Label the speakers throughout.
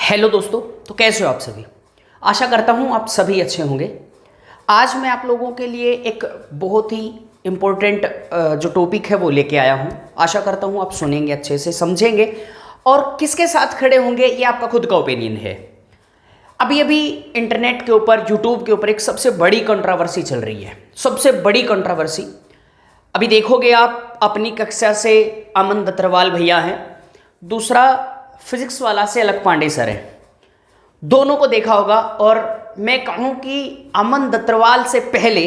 Speaker 1: Hello दोस्तों, तो कैसे हो आप सभी। आशा करता हूँ आप सभी अच्छे होंगे। आज मैं आप लोगों के लिए एक बहुत ही इम्पोर्टेंट जो टॉपिक है वो लेके आया हूँ। आशा करता हूँ आप सुनेंगे, अच्छे से समझेंगे और किसके साथ खड़े होंगे ये आपका खुद का ओपिनियन है। अभी अभी इंटरनेट के ऊपर, यूट्यूब के ऊपर एक सबसे बड़ी कंट्रोवर्सी चल रही है। सबसे बड़ी कंट्रोवर्सी अभी देखोगे आप, अपनी कक्षा से अमन दत्तरवाल भैया हैं, दूसरा फिजिक्स वाला से अलग पांडे सर हैं। दोनों को देखा होगा और मैं कहूँ कि अमन दत्तरवाल से पहले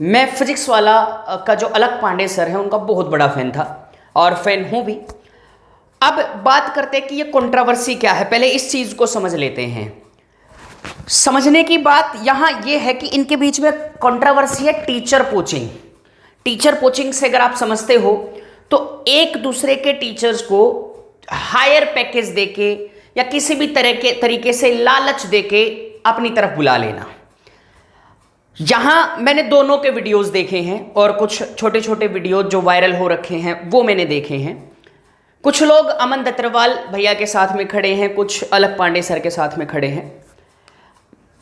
Speaker 1: मैं फिजिक्स वाला का जो अलग पांडे सर है उनका बहुत बड़ा फैन था और फैन हूँ भी। अब बात करते हैं कि ये कंट्रोवर्सी क्या है। पहले इस चीज़ को समझ लेते हैं। समझने की बात यहाँ ये है कि इनके बीच में कंट्रोवर्सी है टीचर पोचिंग। टीचर पोचिंग से अगर आप समझते हो तो एक दूसरे के टीचर्स को हायर पैकेज देके या किसी भी तरह के तरीके से लालच देके अपनी तरफ बुला लेना। यहां मैंने दोनों के वीडियोस देखे हैं और कुछ छोटे छोटे वीडियोस जो वायरल हो रखे हैं वो मैंने देखे हैं। कुछ लोग अमन दत्तरवाल भैया के साथ में खड़े हैं, कुछ अलग पांडे सर के साथ में खड़े हैं।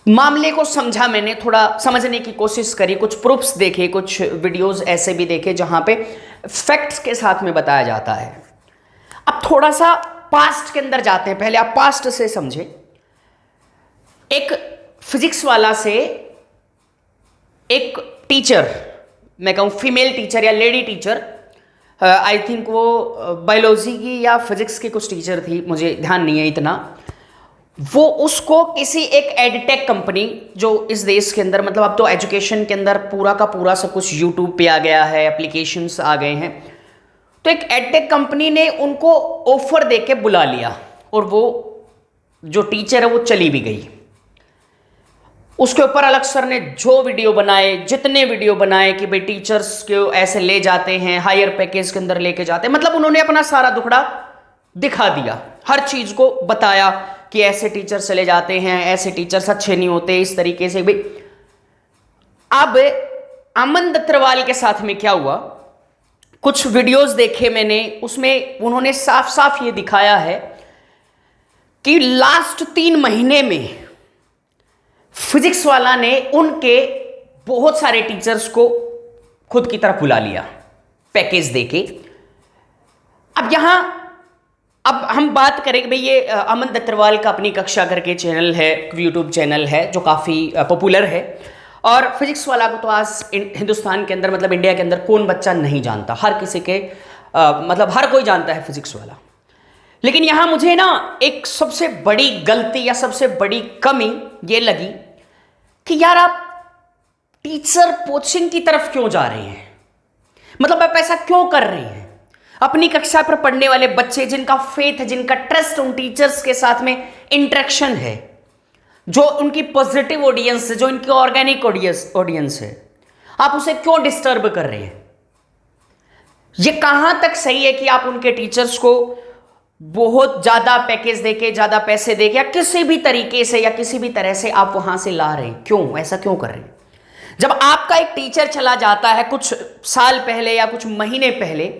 Speaker 1: मामले को समझा, मैंने थोड़ा समझने की कोशिश करी, कुछ प्रूफ्स देखे, कुछ वीडियोस ऐसे भी देखे जहां पे फैक्ट्स के साथ में बताया जाता है। अब थोड़ा सा पास्ट के अंदर जाते हैं। पहले आप पास्ट से समझें। एक फिजिक्स वाला से एक टीचर, मैं कहूं फीमेल टीचर या लेडी टीचर, आई थिंक वो बायोलॉजी की या फिजिक्स की कुछ टीचर थी, मुझे ध्यान नहीं है इतना। वो उसको किसी एक एडटेक कंपनी जो इस देश के अंदर, मतलब अब तो एजुकेशन के अंदर पूरा का पूरा सब कुछ यूट्यूब पे आ गया है, एप्लीकेशंस आ गए हैं, तो एक एडटेक कंपनी ने उनको ऑफर देके बुला लिया और वो जो टीचर है वो चली भी गई। उसके ऊपर अलग सर ने जो वीडियो बनाए, जितने वीडियो बनाए कि भाई टीचर्स को ऐसे ले जाते हैं, हायर पैकेज के अंदर लेके जाते हैं, मतलब उन्होंने अपना सारा दुखड़ा दिखा दिया, हर चीज को बताया कि ऐसे टीचर चले जाते हैं, ऐसे टीचर्स अच्छे नहीं होते, इस तरीके से भी। अब अमन दत्तरवाल के साथ में क्या हुआ, कुछ वीडियोस देखे मैंने, उसमें उन्होंने साफ साफ ये दिखाया है कि लास्ट 3 महीने में फिजिक्स वाला ने उनके बहुत सारे टीचर्स को खुद की तरफ बुला लिया पैकेज देके। अब हम बात करें कि भाई ये अमन दत्तरवाल का अपनी कक्षा करके चैनल है, यूट्यूब चैनल है जो काफ़ी पॉपुलर है। और फिजिक्स वाला को तो आज हिंदुस्तान के अंदर, मतलब इंडिया के अंदर, कौन बच्चा नहीं जानता। हर किसी के मतलब हर कोई जानता है फिजिक्स वाला। लेकिन यहाँ मुझे ना एक सबसे बड़ी गलती या सबसे बड़ी कमी ये लगी कि यार आप टीचर कोचिंग की तरफ क्यों जा रहे हैं। मतलब आप ऐसा क्यों कर रहे हैं। अपनी कक्षा पर पढ़ने वाले बच्चे जिनका फेथ है, जिनका ट्रस्ट उन टीचर्स के साथ में इंटरेक्शन है, जो उनकी पॉजिटिव ऑडियंस है, जो इनकी ऑर्गेनिक ऑडियंस है, आप उसे क्यों डिस्टर्ब कर रहे हैं। ये कहां तक सही है कि आप उनके टीचर्स को बहुत ज्यादा पैकेज देके, ज्यादा पैसे देके या किसी भी तरीके से या किसी भी तरह से आप वहां से ला रहे हैं। क्यों ऐसा क्यों कर रहे हैं। जब आपका एक टीचर चला जाता है कुछ साल पहले या कुछ महीने पहले,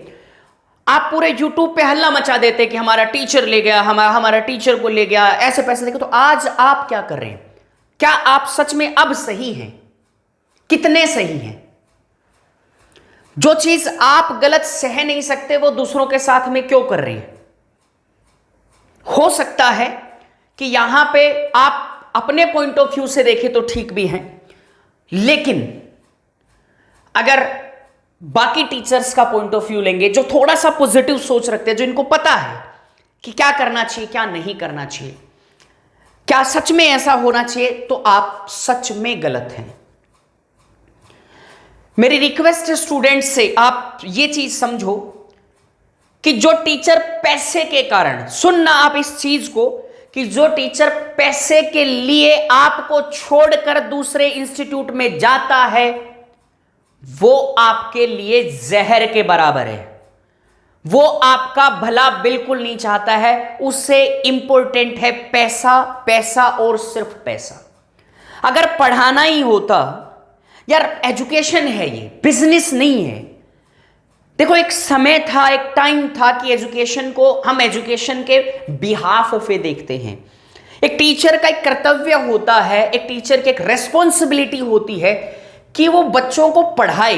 Speaker 1: आप पूरे यूट्यूब पे हल्ला मचा देते कि हमारा टीचर ले गया, हमारा टीचर को ले गया, ऐसे पैसे देके। तो आज आप क्या कर रहे हैं। क्या आप सच में अब सही हैं। कितने सही हैं। जो चीज आप गलत सह नहीं सकते वो दूसरों के साथ में क्यों कर रहे हैं। हो सकता है कि यहां पे आप अपने पॉइंट ऑफ व्यू से देखें तो ठीक भी हैं, लेकिन अगर बाकी टीचर्स का पॉइंट ऑफ व्यू लेंगे, जो थोड़ा सा पॉजिटिव सोच रखते हैं, जो इनको पता है कि क्या करना चाहिए, क्या नहीं करना चाहिए, क्या सच में ऐसा होना चाहिए, तो आप सच में गलत हैं। मेरी रिक्वेस्ट है स्टूडेंट्स से, आप ये चीज समझो कि जो टीचर पैसे के कारण, सुनना आप इस चीज को, कि जो टीचर पैसे के लिए आपको छोड़कर दूसरे इंस्टीट्यूट में जाता है वो आपके लिए जहर के बराबर है। वो आपका भला बिल्कुल नहीं चाहता है। उससे इंपॉर्टेंट है पैसा, पैसा और सिर्फ पैसा। अगर पढ़ाना ही होता, यार एजुकेशन है, ये बिजनेस नहीं है। देखो, एक समय था, एक टाइम था कि एजुकेशन को हम एजुकेशन के बिहाफ पे देखते हैं। एक टीचर का एक कर्तव्य होता है, एक टीचर की एक रेस्पॉन्सिबिलिटी होती है कि वो बच्चों को पढ़ाए।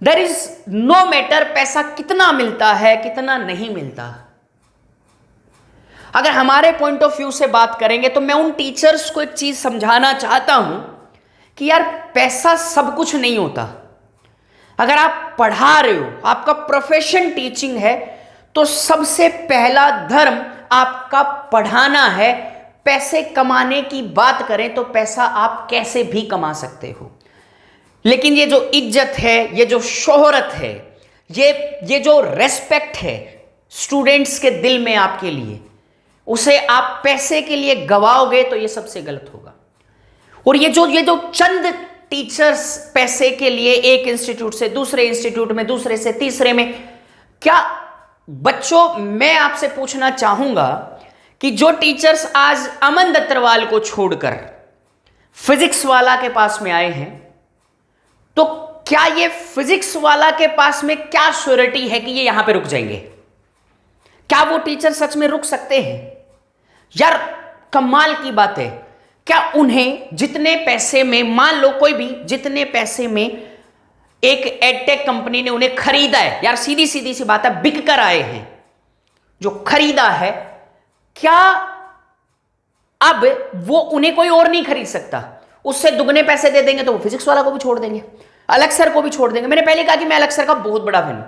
Speaker 1: देयर इज नो मैटर पैसा कितना मिलता है, कितना नहीं मिलता। अगर हमारे पॉइंट ऑफ व्यू से बात करेंगे तो मैं उन टीचर्स को एक चीज समझाना चाहता हूं कि यार, पैसा सब कुछ नहीं होता। अगर आप पढ़ा रहे हो, आपका प्रोफेशन टीचिंग है, तो सबसे पहला धर्म आपका पढ़ाना है। पैसे कमाने की बात करें तो पैसा आप कैसे भी कमा सकते हो, लेकिन ये जो इज्जत है, ये जो शोहरत है, ये जो रेस्पेक्ट है स्टूडेंट्स के दिल में आपके लिए, उसे आप पैसे के लिए गवाओगे तो ये सबसे गलत होगा। और ये जो चंद टीचर्स पैसे के लिए एक इंस्टीट्यूट से दूसरे इंस्टीट्यूट में, दूसरे से तीसरे में, क्या बच्चों, मैं आपसे पूछना चाहूंगा कि जो टीचर्स आज अमन दत्तरवाल को छोड़कर फिजिक्स वाला के पास में आए हैं, तो क्या ये फिजिक्स वाला के पास में क्या श्योरिटी है कि ये यहां पे रुक जाएंगे? क्या वो टीचर सच में रुक सकते हैं? यार, कमाल की बात है। क्या उन्हें जितने पैसे में, मान लो कोई भी, जितने पैसे में एक एडटेक कंपनी ने उन्हें खरीदा है, यार सीधी सीधी सी बात है, बिक कर आए हैं, जो खरीदा है, क्या अब वो उन्हें कोई और नहीं खरीद सकता? उससे दुगने पैसे दे देंगे तो वो फिजिक्स वाला को भी छोड़ देंगे, अलग सर को भी छोड़ देंगे। मैंने पहले कहा कि मैं अलग सर का बहुत बड़ा फैन हूं,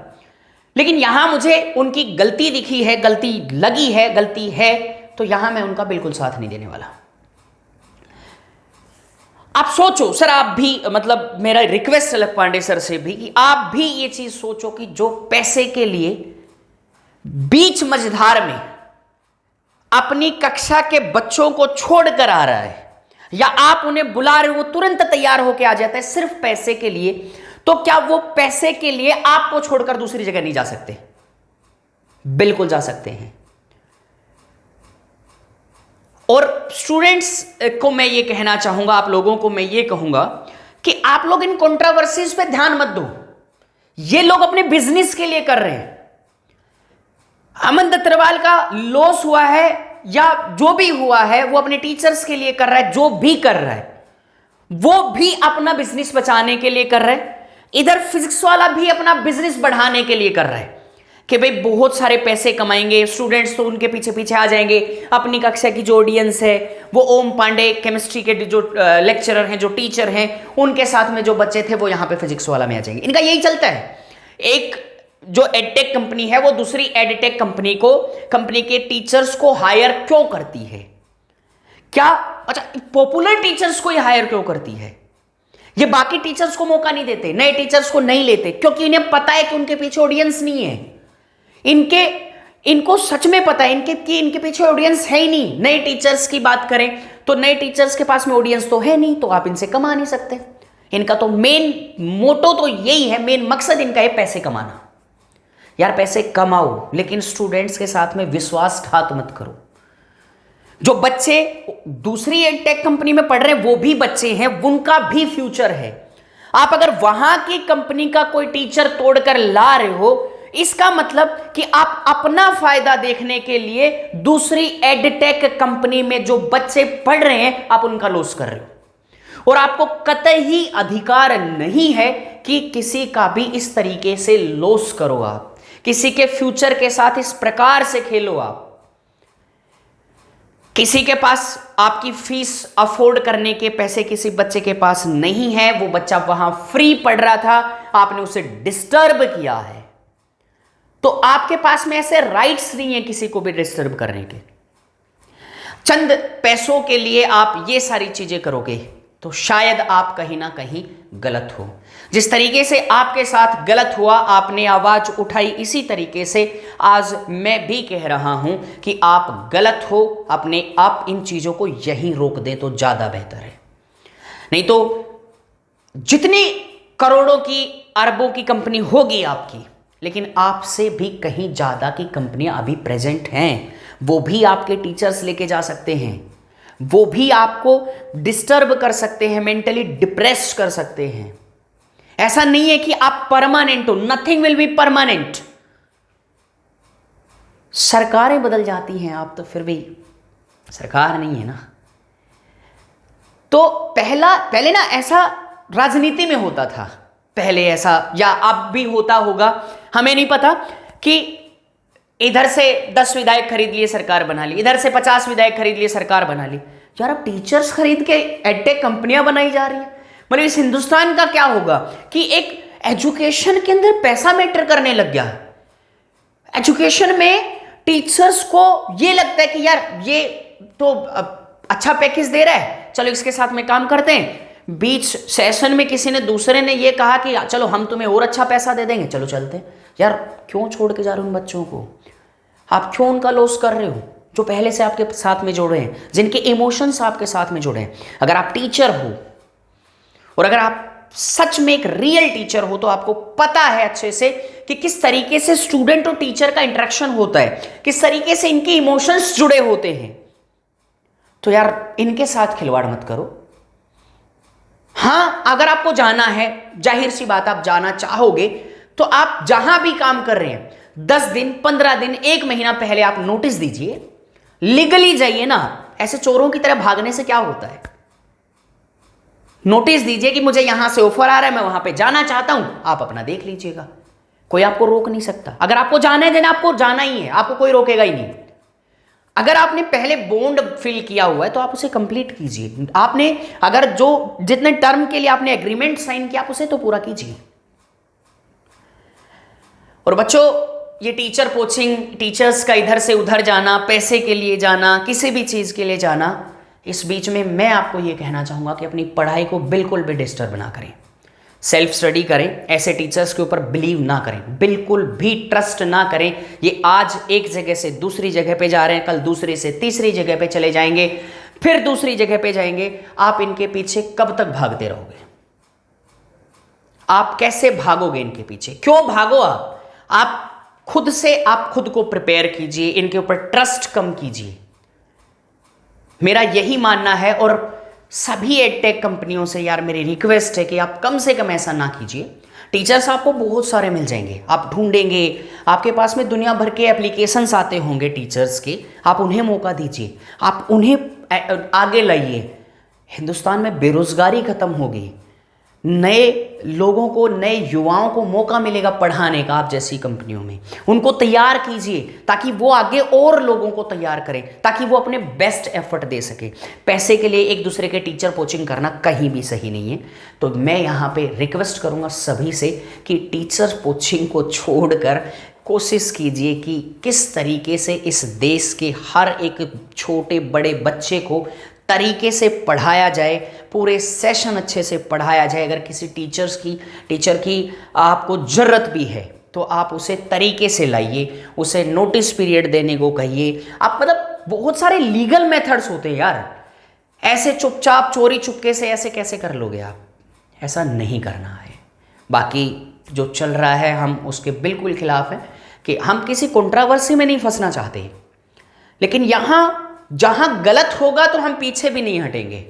Speaker 1: लेकिन यहां मुझे उनकी गलती दिखी है, गलती लगी है, गलती है, तो यहां मैं उनका बिल्कुल साथ नहीं देने वाला। आप सोचो सर, आप भी, मतलब मेरा रिक्वेस्ट अलग पांडे सर से भी, कि आप भी ये चीज सोचो कि जो पैसे के लिए बीच मझधार में अपनी कक्षा के बच्चों को छोड़कर आ रहा है, या आप उन्हें बुला रहे हो, वो तुरंत तैयार होकर आ जाता है सिर्फ पैसे के लिए, तो क्या वो पैसे के लिए आपको छोड़कर दूसरी जगह नहीं जा सकते? बिल्कुल जा सकते हैं। और स्टूडेंट्स को मैं ये कहना चाहूंगा, आप लोगों को मैं ये कहूंगा कि आप लोग इन कंट्रोवर्सीज पे ध्यान मत दो। ये लोग अपने बिजनेस के लिए कर रहे हैं। अमन दत्तरवाल का लॉस हुआ है या जो भी हुआ है, वो अपने टीचर्स के लिए कर रहा है। जो भी कर रहा है वो भी अपना बिजनेस बचाने के लिए कर रहा है। इधर फिजिक्स वाला भी अपना बिजनेस बढ़ाने के लिए कर रहा है कि भाई बहुत सारे पैसे कमाएंगे, स्टूडेंट्स तो उनके पीछे पीछे आ जाएंगे। अपनी कक्षा की जो ऑडियंस है, वो ओम पांडे केमिस्ट्री के जो लेक्चरर हैं, जो टीचर हैं, उनके साथ में जो बच्चे थे वो यहाँ पे फिजिक्स वाला में आ जाएंगे। इनका यही चलता है। एक जो एडटेक कंपनी है वो दूसरी एडटेक कंपनी के टीचर्स को हायर क्यों करती है? क्या अच्छा, पॉपुलर टीचर्स को ही हायर क्यों करती है? ये बाकी टीचर्स को मौका नहीं देते, नए टीचर्स को नहीं लेते, क्योंकि इन्हें पता है कि उनके पीछे ऑडियंस नहीं है। इनको सच में पता है इनके पीछे ऑडियंस है ही नहीं। नए टीचर्स की बात करें तो नए टीचर्स के पास में ऑडियंस तो है नहीं, तो आप इनसे कमा नहीं सकते। इनका तो मेन मोटो तो यही है, मेन मकसद इनका है पैसे कमाना। यार पैसे कमाओ, लेकिन स्टूडेंट्स के साथ में विश्वासघात मत करो। जो बच्चे दूसरी एडटेक कंपनी में पढ़ रहे हैं वो भी बच्चे हैं, उनका भी फ्यूचर है। आप अगर वहां की कंपनी का कोई टीचर तोड़कर ला रहे हो, इसका मतलब कि आप अपना फायदा देखने के लिए दूसरी एडटेक कंपनी में जो बच्चे पढ़ रहे हैं आप उनका लॉस कर रहे हो। और आपको कतई अधिकार नहीं है कि किसी का भी इस तरीके से लॉस करो, आप किसी के फ्यूचर के साथ इस प्रकार से खेलो। आप किसी के पास आपकी फीस अफोर्ड करने के पैसे किसी बच्चे के पास नहीं है, वो बच्चा वहां फ्री पढ़ रहा था, आपने उसे डिस्टर्ब किया है, तो आपके पास में ऐसे राइट्स नहीं है किसी को भी डिस्टर्ब करने के। चंद पैसों के लिए आप ये सारी चीजें करोगे तो शायद आप कहीं ना कहीं गलत हो। जिस तरीके से आपके साथ गलत हुआ, आपने आवाज उठाई, इसी तरीके से आज मैं भी कह रहा हूं कि आप गलत हो। अपने आप इन चीजों को यहीं रोक दें तो ज्यादा बेहतर है। नहीं तो जितनी करोड़ों की, अरबों की कंपनी होगी आपकी, लेकिन आपसे भी कहीं ज्यादा की कंपनियां अभी प्रेजेंट हैं। वो भी आपके टीचर्स लेके जा सकते हैं, वो भी आपको डिस्टर्ब कर सकते हैं, मेंटली डिप्रेस कर सकते हैं। ऐसा नहीं है कि आप परमानेंट हो, नथिंग विल बी परमानेंट। सरकारें बदल जाती हैं, आप तो फिर भी सरकार नहीं है ना। तो पहले ना ऐसा राजनीति में होता था, पहले ऐसा, या अब भी होता होगा, हमें नहीं पता, कि इधर से 10 विधायक खरीद लिए सरकार बना ली, इधर से 50 विधायक खरीद लिए सरकार बना ली। यार अब टीचर्स खरीद के एडटेक कंपनियां बनाई जा रही है। मतलब इस हिंदुस्तान का क्या होगा कि एक एजुकेशन के अंदर पैसा मैटर करने लग गया। एजुकेशन में टीचर्स को ये लगता है कि यार ये तो अच्छा पैकेज दे रहा है, चलो इसके साथ में काम करते हैं। बीच सेशन में किसी ने, दूसरे ने ये कहा कि चलो हम तुम्हें और अच्छा पैसा दे देंगे, चलो चलते हैं। यार क्यों छोड़ के जा रहे हो उन बच्चों को? आप क्यों उनका लॉस कर रहे हो जो पहले से आपके साथ में जुड़े हैं, जिनके इमोशंस आपके साथ में जुड़े हैं? अगर आप टीचर हो और अगर आप सच में एक रियल टीचर हो तो आपको पता है अच्छे से कि किस तरीके से स्टूडेंट और टीचर का इंटरेक्शन होता है, किस तरीके से इनके इमोशंस जुड़े होते हैं। तो यार इनके साथ खिलवाड़ मत करो। हाँ, अगर आपको जाना है, जाहिर सी बात आप जाना चाहोगे, तो आप जहां भी काम कर रहे हैं 10 दिन, 15 दिन, 1 महीना पहले आप नोटिस दीजिए, लीगली जाइए ना। ऐसे चोरों की तरह भागने से क्या होता है? नोटिस दीजिए कि मुझे यहां से ऑफर आ रहा है, मैं वहां पे जाना चाहता हूं, आप अपना देख लीजिएगा, कोई आपको रोक नहीं सकता। अगर आपको जाना है देना, आपको जाना ही है, आपको कोई रोकेगा ही नहीं। अगर आपने पहले बॉन्ड फिल किया हुआ है तो आप उसे कंप्लीट कीजिए। आपने अगर जो जितने टर्म के लिए आपने एग्रीमेंट साइन किया, आप उसे तो पूरा कीजिए। और बच्चों, ये टीचर कोचिंग, टीचर्स का इधर से उधर जाना, पैसे के लिए जाना, किसी भी चीज के लिए जाना, इस बीच में मैं आपको ये कहना चाहूंगा कि अपनी पढ़ाई को बिल्कुल भी डिस्टर्ब ना करें। सेल्फ स्टडी करें, ऐसे टीचर्स के ऊपर बिलीव ना करें, बिल्कुल भी ट्रस्ट ना करें। ये आज एक जगह से दूसरी जगह पे जा रहे हैं, कल दूसरे से तीसरी जगह पे चले जाएंगे, फिर दूसरी जगह पे जाएंगे। आप इनके पीछे कब तक भागते रहोगे? आप कैसे भागोगे इनके पीछे? क्यों भागो? आप खुद से, आप खुद को प्रिपेयर कीजिए, इनके ऊपर ट्रस्ट कम कीजिए, मेरा यही मानना है। और सभी एडटेक कंपनियों से यार मेरी रिक्वेस्ट है कि आप कम से कम ऐसा ना कीजिए। टीचर्स आपको बहुत सारे मिल जाएंगे, आप ढूंढेंगे, आपके पास में दुनिया भर के एप्लीकेशंस आते होंगे टीचर्स के, आप उन्हें मौका दीजिए, आप उन्हें आगे लाइए। हिंदुस्तान में बेरोजगारी खत्म होगी, नए लोगों को, नए युवाओं को मौका मिलेगा पढ़ाने का आप जैसी कंपनियों में। उनको तैयार कीजिए ताकि वो आगे और लोगों को तैयार करें, ताकि वो अपने बेस्ट एफर्ट दे सके। पैसे के लिए एक दूसरे के टीचर कोचिंग करना कहीं भी सही नहीं है। तो मैं यहाँ पे रिक्वेस्ट करूँगा सभी से कि टीचर कोचिंग को छोड़कर कोशिश कीजिए कि किस तरीके से इस देश के हर एक छोटे बड़े बच्चे को तरीके से पढ़ाया जाए, पूरे सेशन अच्छे से पढ़ाया जाए। अगर किसी टीचर की आपको ज़रूरत भी है तो आप उसे तरीके से लाइए, उसे नोटिस पीरियड देने को कहिए। आप मतलब बहुत सारे लीगल मेथड्स होते हैं यार, ऐसे चुपचाप चोरी चुपके से ऐसे कैसे कर लोगे आप? ऐसा नहीं करना है। बाकी जो चल रहा है हम उसके बिल्कुल खिलाफ हैं कि हम किसी कंट्रोवर्सी में नहीं फंसना चाहते, लेकिन यहाँ जहां गलत होगा तो हम पीछे भी नहीं हटेंगे।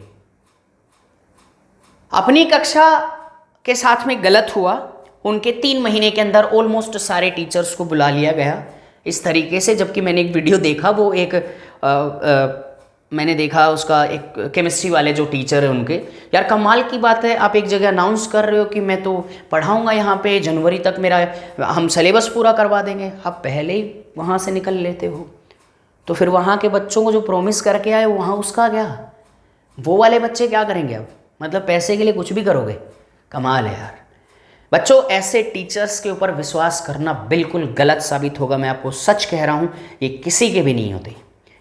Speaker 1: अपनी कक्षा के साथ में गलत हुआ, उनके 3 महीने के अंदर ऑलमोस्ट सारे टीचर्स को बुला लिया गया इस तरीके से। जबकि मैंने एक वीडियो देखा, वो एक मैंने देखा उसका, एक केमिस्ट्री वाले जो टीचर है उनके, यार कमाल की बात है, आप एक जगह अनाउंस कर रहे हो कि मैं तो पढ़ाऊंगा यहाँ पे, जनवरी तक मेरा हम सिलेबस पूरा करवा देंगे, आप पहले ही वहाँ से निकल लेते हो। तो फिर वहाँ के बच्चों को जो प्रॉमिस करके आए वहाँ उसका क्या? वो वाले बच्चे क्या करेंगे अब? मतलब पैसे के लिए कुछ भी करोगे? कमाल है यार। बच्चों, ऐसे टीचर्स के ऊपर विश्वास करना बिल्कुल गलत साबित होगा। मैं आपको सच कह रहा हूँ, ये किसी के भी नहीं होते।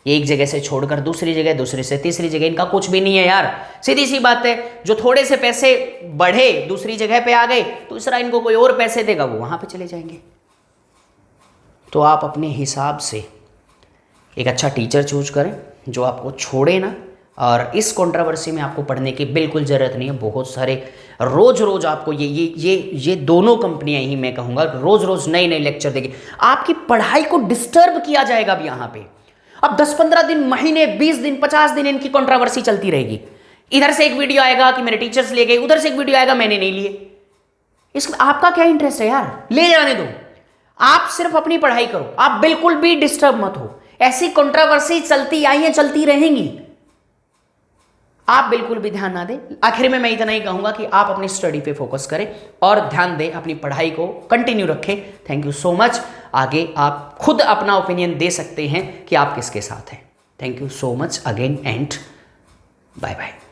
Speaker 1: ये एक जगह से छोड़कर दूसरी जगह, दूसरे से तीसरी जगह, इनका कुछ भी नहीं है यार। सीधी सी बात है, जो थोड़े से पैसे बढ़े दूसरी जगह पे आ गए, दूसरा इनको कोई और पैसे देगा, वो वहाँ पे चले जाएंगे। तो आप अपने हिसाब से एक अच्छा टीचर चूज करें जो आपको छोड़े ना। और इस कंट्रोवर्सी में आपको पढ़ने की बिल्कुल ज़रूरत नहीं है। बहुत सारे रोज़ आपको ये दोनों कंपनियां ही मैं कहूँगा रोज़ नए नए लेक्चर देगी। आपकी पढ़ाई को डिस्टर्ब किया जाएगा अब यहाँ पे। अब 10-15 दिन, महीने, 20 दिन, 50 दिन इनकी कंट्रोवर्सी चलती रहेगी। इधर से एक वीडियो आएगा कि मेरे टीचर्स ले गए, उधर से एक वीडियो आएगा मैंने नहीं लिए। इसमें आपका क्या इंटरेस्ट है यार, ले जाने दो। आप सिर्फ अपनी पढ़ाई करो, आप बिल्कुल भी डिस्टर्ब मत हो। ऐसी कंट्रोवर्सी चलती आई है, चलती रहेंगी, आप बिल्कुल भी ध्यान ना दें। आखिर में मैं इतना ही कहूंगा कि आप अपनी स्टडी पे फोकस करें और ध्यान दें, अपनी पढ़ाई को कंटिन्यू रखें। Thank you so much. आगे आप खुद अपना ओपिनियन दे सकते हैं कि आप किसके साथ हैं। Thank you so much again and bye bye.